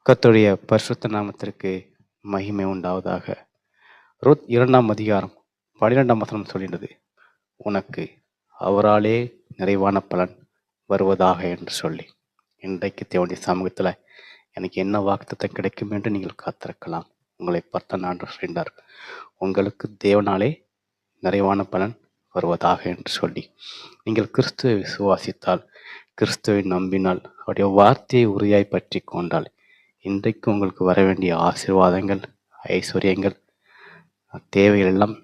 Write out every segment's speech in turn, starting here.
கர்த்தருடைய பரிசுத்த நாமத்திற்கு மகிமை உண்டாவதாக. ரூத் 2 அதிகாரம் 12 சொல்கின்றது, உனக்கு அவராலே நிறைவான பலன் வருவதாக என்று சொல்லி. இன்றைக்கு தேவனுடைய சமூகத்தில் எனக்கு என்ன வாக்குத்தத்தம் கிடைக்கும் என்று நீங்கள் காத்திருக்கலாம். உங்களை பார்த்த நான் சொல்கிறார், உங்களுக்கு தேவனாலே நிறைவான பலன் வருவதாக என்று சொல்லி. நீங்கள் கிறிஸ்துவை விசுவாசித்தால், கிறிஸ்துவை நம்பினால், அவருடைய வார்த்தையை உறுதியாய் பற்றி கொண்டால், இன்றைக்கு உங்களுக்கு வர வேண்டிய ஆசீர்வாதங்கள், ஐஸ்வர்யங்கள், தேவைகள் எல்லாம்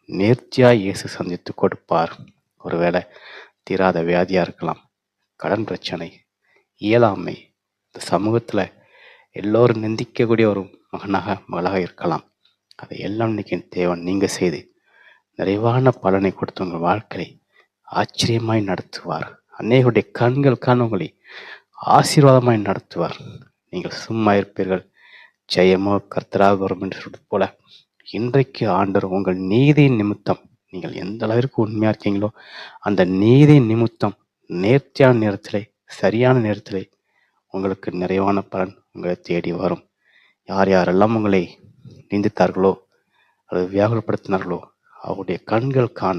நேர்த்தியாய் இயேசு சந்தித்து கொடுப்பார். ஒருவேளை தீராத வியாதியாக இருக்கலாம், கடன் பிரச்சனை, இயலாமை, இந்த சமூகத்தில் எல்லோரும் நிந்திக்கக்கூடிய ஒரு மகளாக இருக்கலாம். அதை எல்லாம் இன்னைக்கு தேவன் நீங்கள் செய்து நிறைவான பலனை கொடுத்து உங்கள் வாழ்க்கையை ஆச்சரியமாய் நடத்துவார். அநேகருடைய கண்களுக்கான உங்களை ஆசீர்வாதமாய் நடத்துவார். நீங்கள் சும்மா இருப்பீர்கள், ஜெயமோ கர்த்தராக வரும் என்று சொல்வது போல, இன்றைக்கு ஆண்டவர் உங்கள் நீதியின் நிமித்தம், நீங்கள் எந்த அளவிற்கு உண்மையாக இருக்கீங்களோ அந்த நீதியின் நிமித்தம் நேர்த்தியான நேரத்திலே, சரியான நேரத்திலே உங்களுக்கு நிறைவான பலன் உங்களை தேடி வரும். யார் யாரெல்லாம் உங்களை நிந்தித்தார்களோ அல்லது வியாகுலப்படுத்தினார்களோ அவருடைய கண்கள் காண,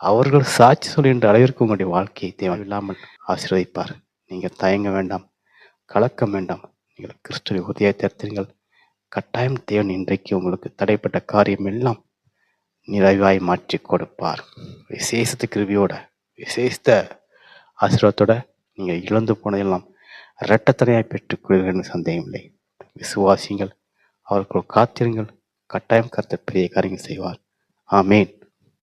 அவர்கள் சாட்சி சொல்கின்ற அளவிற்கு உங்களுடைய வாழ்க்கையை தேவையில்லாமல் ஆசீர்வதிப்பார். நீங்கள் தயங்க வேண்டாம், கலக்கம் வேண்டாம். நீங்கள் கிறிஸ்துவை உறுதியை தரித்தீர்கள். கட்டாயம் தேவன் இன்றைக்கு உங்களுக்கு தடைப்பட்ட காரியம் எல்லாம் நிறைவாய் மாற்றி கொடுப்பார். விசேஷத்த கிருபியோட, விசேஷத்த ஆசீர்வாதத்தோட நீங்கள் இழந்து போனதெல்லாம் இரட்டத்தனையாய் பெற்றுக்கொள்கிறேன், சந்தேகம் இல்லை. விசுவாசிங்கள், அவர்கள் காத்திருங்கள். கட்டாயம் கர்த்தர் பெரிய காரியங்கள் செய்வார். ஆமேன்.